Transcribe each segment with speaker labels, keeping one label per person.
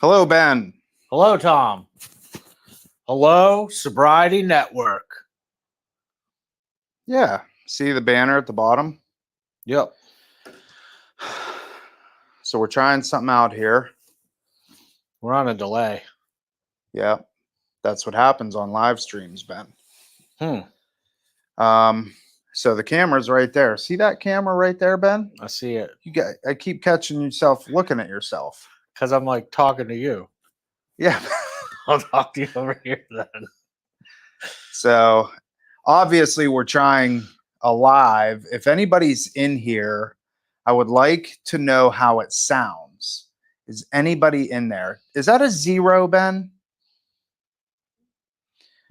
Speaker 1: Hello, Ben.
Speaker 2: Hello, Tom. Hello, Sobriety Network.
Speaker 1: Yeah, see the banner at the bottom?
Speaker 2: Yep.
Speaker 1: So we're trying something out here.
Speaker 2: We're on a delay.
Speaker 1: Yeah, that's what happens on live streams, Ben.
Speaker 2: Hmm.
Speaker 1: So the camera's right there. See that camera right there, Ben?
Speaker 2: I see it.
Speaker 1: I keep catching yourself looking at yourself.
Speaker 2: Because I'm like talking to you.
Speaker 1: Yeah.
Speaker 2: I'll talk to you over here then.
Speaker 1: So obviously we're trying a live. If anybody's in here, I would like to know how it sounds. Is anybody in there? Is that a 0, Ben?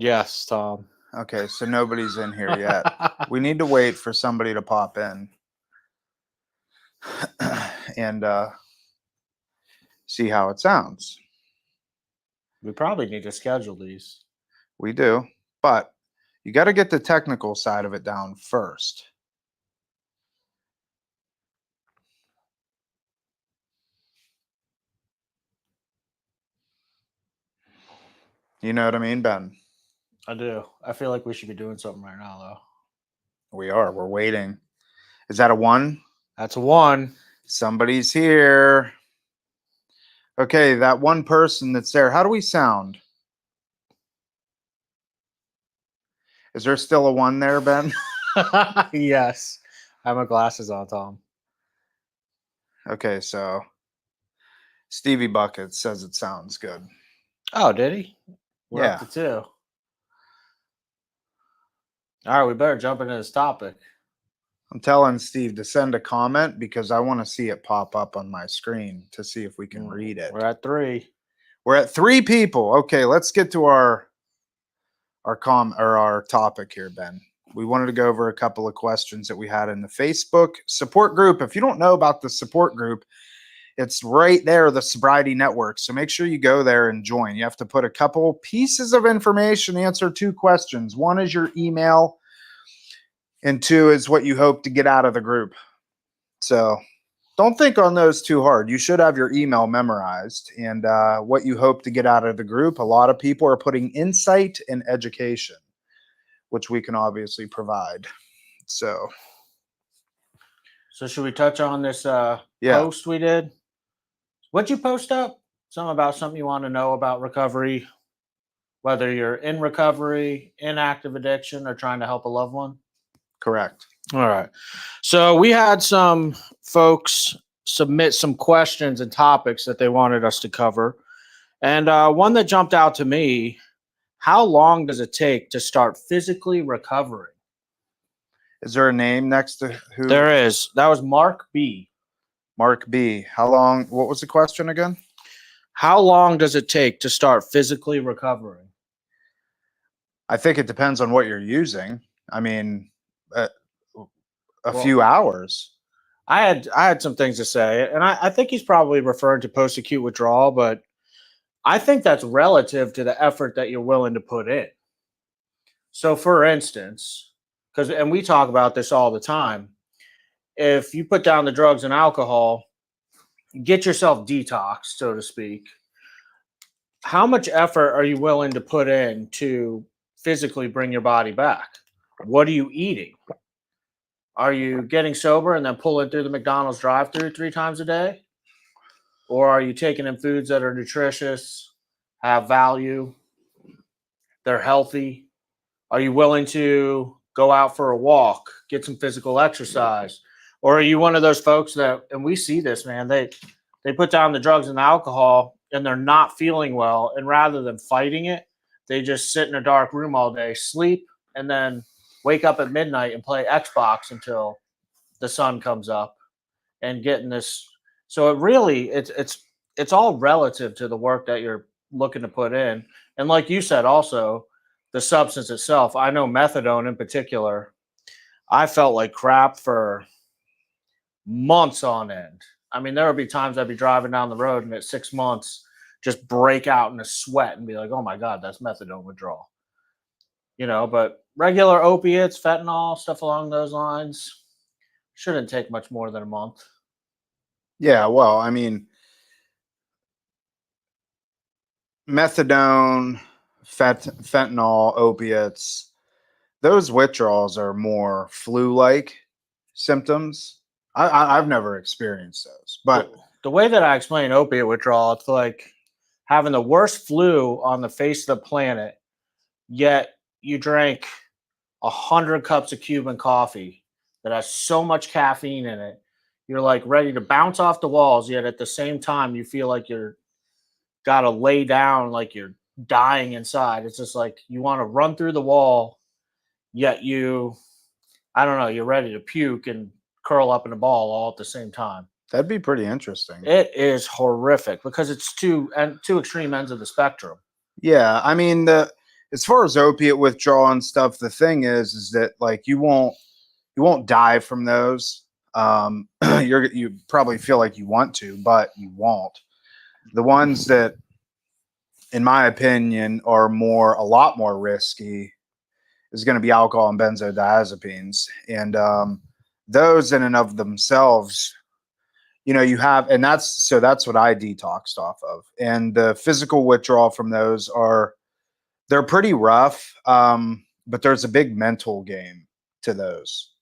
Speaker 2: Yes, Tom.
Speaker 1: Okay, so nobody's in here yet. We need to wait for somebody to pop in and see how it sounds.
Speaker 2: We probably need to schedule these.
Speaker 1: We do, but you got to get the technical side of it down first. You know what I mean, Ben?
Speaker 2: I do. I feel like we should be doing something right now, though.
Speaker 1: We are. We're waiting. Is that a 1?
Speaker 2: That's a 1.
Speaker 1: Somebody's here. Okay, that one person that's there. How do we sound? Is there still a 1 there, Ben?
Speaker 2: Yes. I have my glasses on, Tom.
Speaker 1: Okay, so Stevie Bucket says it sounds good.
Speaker 2: Oh, did he? We're
Speaker 1: Yeah.
Speaker 2: up to 2. All right, we better jump into this topic.
Speaker 1: I'm telling Steve to send a comment because I want to see it pop up on my screen to see if we can read it.
Speaker 2: We're at 3.
Speaker 1: We're at 3 people. Okay, let's get to our topic here, Ben. We wanted to go over a couple of questions that we had in the Facebook support group. If you don't know about the support group, it's right there, the Sobriety Network. So make sure you go there and join. You have to put a couple pieces of information, answer 2 questions. 1 is your email, and 2 is what you hope to get out of the group. So don't think on those too hard. You should have your email memorized and what you hope to get out of the group. A lot of people are putting insight and education, which we can obviously provide. So
Speaker 2: should we touch on this post we did? What'd you post up? Something about something you want to know about recovery, whether you're in recovery, in active addiction, or trying to help a loved one?
Speaker 1: Correct.
Speaker 2: All right. So we had some folks submit some questions and topics that they wanted us to cover. And one that jumped out to me, how long does it take to start physically recovering?
Speaker 1: Is there a name next to who?
Speaker 2: There is. That was Mark B.
Speaker 1: Mark B. How long? What was the question again?
Speaker 2: How long does it take to start physically recovering?
Speaker 1: I think it depends on what you're using. I mean, a few hours.
Speaker 2: I had some things to say, and I think he's probably referring to post-acute withdrawal, but I think that's relative to the effort that you're willing to put in. So, for instance, and we talk about this all the time, if you put down the drugs and alcohol, get yourself detoxed, so to speak, how much effort are you willing to put in to physically bring your body back? What are you eating? Are you getting sober and then pulling through the McDonald's drive-thru 3 times a day? Or are you taking in foods that are nutritious, have value, they're healthy? Are you willing to go out for a walk, get some physical exercise? Or are you one of those folks that, and we see this, man, they put down the drugs and the alcohol and they're not feeling well, and rather than fighting it, they just sit in a dark room all day, sleep, and then wake up at midnight and play Xbox until the sun comes up and getting this. So it really, it's all relative to the work that you're looking to put in. And like you said, also the substance itself. I know methadone in particular, I felt like crap for months on end. I mean, there would be times I'd be driving down the road and at 6 months just break out in a sweat and be like, oh my God, that's methadone withdrawal. You know, but regular opiates, fentanyl, stuff along those lines shouldn't take much more than a month.
Speaker 1: Yeah, well, I mean, methadone, fentanyl, opiates, those withdrawals are more flu-like symptoms. I've never experienced those, but
Speaker 2: the way that I explain opiate withdrawal, it's like having the worst flu on the face of the planet, yet you drank 100 cups of Cuban coffee that has so much caffeine in it. You're like ready to bounce off the walls, yet at the same time you feel like you're got to lay down, like you're dying inside. It's just like you want to run through the wall, yet I don't know, you're ready to puke and curl up in a ball all at the same time.
Speaker 1: that'd be pretty interesting.
Speaker 2: It is horrific because it's two extreme ends of the spectrum.
Speaker 1: Yeah, I mean, as far as opiate withdrawal and stuff, the thing is that like you won't die from those. You probably feel like you want to, but you won't. The ones that, in my opinion, are a lot more risky is going to be alcohol and benzodiazepines, and those in and of themselves, you have, and that's what I detoxed off of, and the physical withdrawal from those they're pretty rough, but there's a big mental game to those,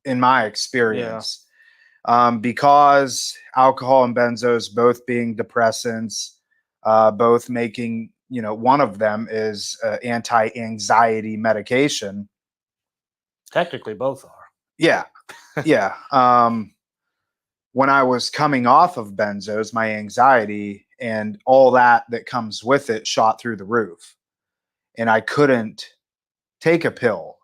Speaker 1: in my experience. Because alcohol and benzos both being depressants, both making, one of them is anti-anxiety medication.
Speaker 2: Technically, both are.
Speaker 1: Yeah. Yeah. When I was coming off of benzos, my anxiety and all that comes with it shot through the roof. And I couldn't take a pill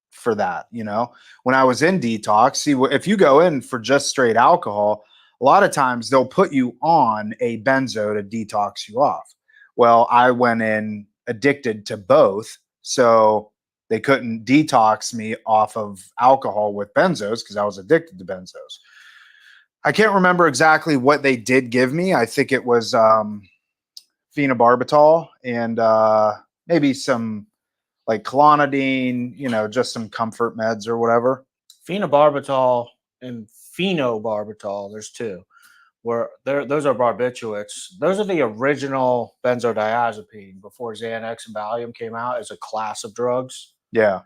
Speaker 1: for that. When I was in detox, see, if you go in for just straight alcohol, a lot of times they'll put you on a benzo to detox you off. Well, I went in addicted to both, so they couldn't detox me off of alcohol with benzos because I was addicted to benzos. I can't remember exactly what they did give me. I think it was phenobarbital and maybe some like clonidine, just some comfort meds or whatever.
Speaker 2: Phenobarbital and phenobarbital, there's two. Those are barbiturates. Those are the original benzodiazepine before Xanax and Valium came out as a class of drugs.
Speaker 1: Yeah.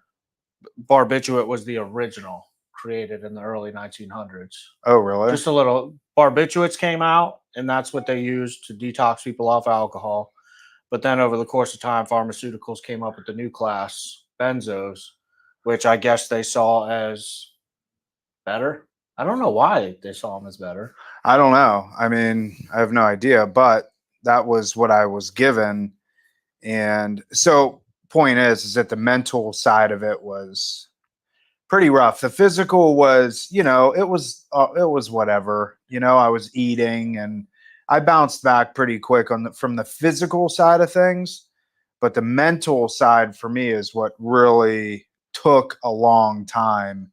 Speaker 2: Barbiturate was the original, created in the early 1900s.
Speaker 1: Oh, really?
Speaker 2: Just a little. Barbiturates came out, and that's what they used to detox people off alcohol. But then over the course of time, pharmaceuticals came up with the new class, benzos, which I guess they saw as better. I don't know why they saw them as better.
Speaker 1: I don't know. I mean, I have no idea, but that was what I was given. And so point is that the mental side of it was pretty rough. The physical was, it was whatever, I was eating and I bounced back pretty quick from the physical side of things, but the mental side for me is what really took a long time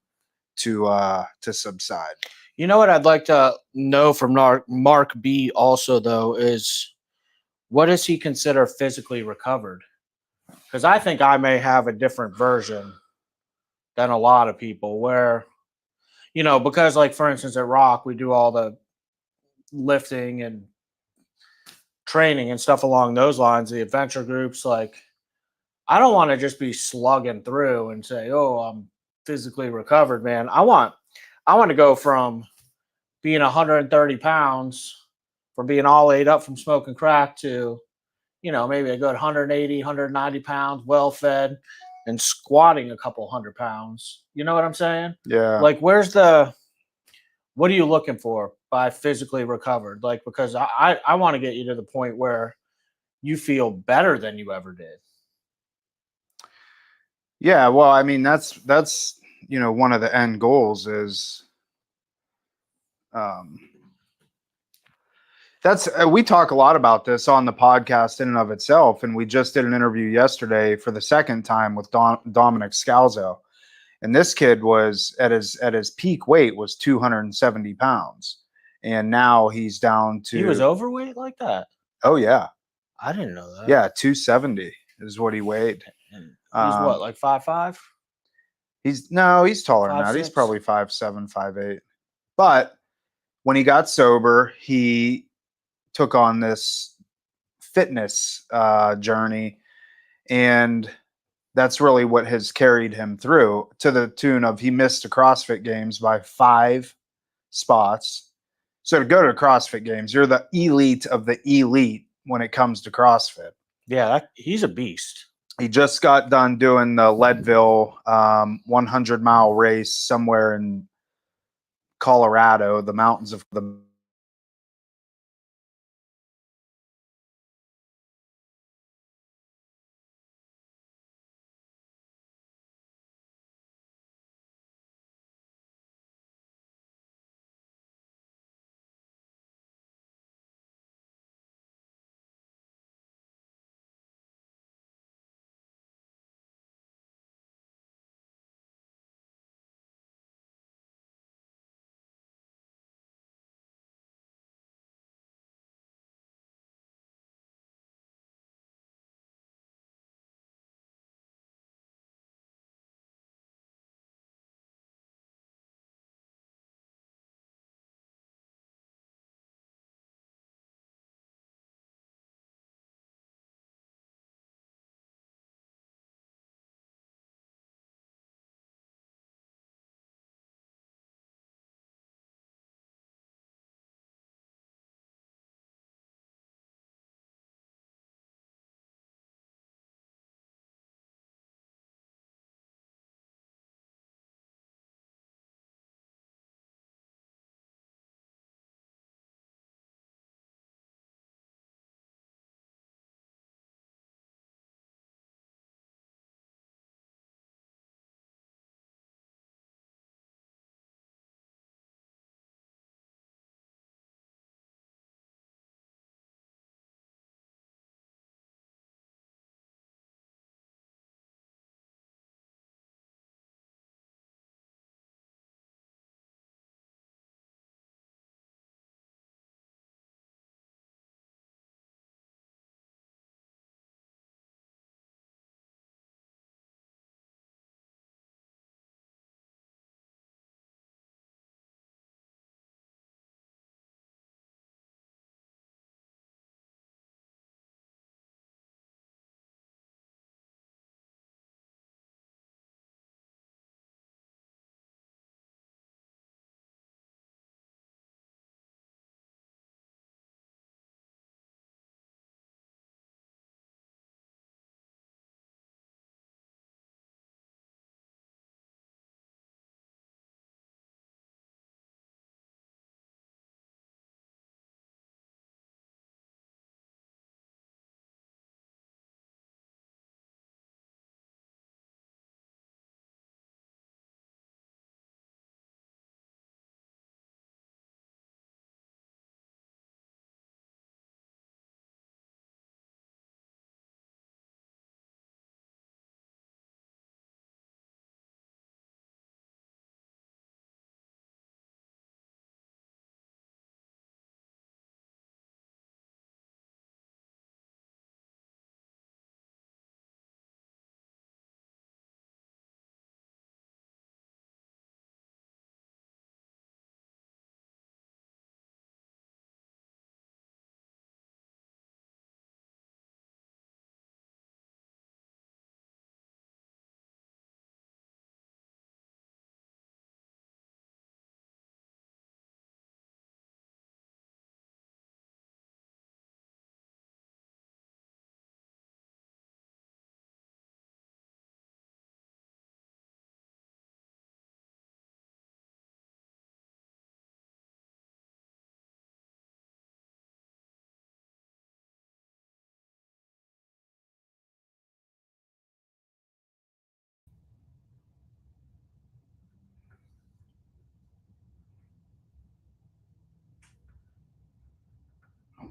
Speaker 1: to subside.
Speaker 2: You know what I'd like to know from Mark B also, though, is what does he consider physically recovered? Because I think I may have a different version than a lot of people where, because like, for instance, at Rock, we do all the lifting and training and stuff along those lines, the adventure groups. Like, I don't want to just be slugging through and say, oh, I'm physically recovered, man. I want to go from being 130 pounds, from being all ate up from smoking crack to, maybe a good 180, 190 pounds, well fed, and squatting a couple hundred pounds. You know what I'm saying?
Speaker 1: Yeah.
Speaker 2: Like, what are you looking for by physically recovered? Like, because I want to get you to the point where you feel better than you ever did.
Speaker 1: Yeah. Well, I mean, that's, one of the end goals is, we talk a lot about this on the podcast in and of itself. And we just did an interview yesterday for the second time with Dominic Scalzo. And this kid was at his peak weight was 270 pounds. And now he's down to.
Speaker 2: He was overweight like that?
Speaker 1: Oh, yeah.
Speaker 2: I didn't know that.
Speaker 1: Yeah. 270 is what he weighed.
Speaker 2: And he's what, like 5'5"?
Speaker 1: He's taller than that.
Speaker 2: 5'6"?
Speaker 1: He's probably 5'7", 5'8". But when he got sober, he took on this fitness journey, and that's really what has carried him through, to the tune of he missed the CrossFit Games by 5 spots. So to go to CrossFit Games, you're the elite of the elite when it comes to CrossFit.
Speaker 2: Yeah, he's a beast.
Speaker 1: He just got done doing the Leadville 100-mile race somewhere in Colorado, the mountains of the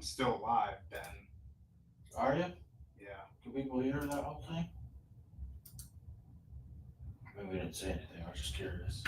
Speaker 1: I'm still alive, Ben.
Speaker 2: Are you?
Speaker 1: Yeah.
Speaker 2: Can people hear that whole thing? Maybe we didn't say anything. I was just curious.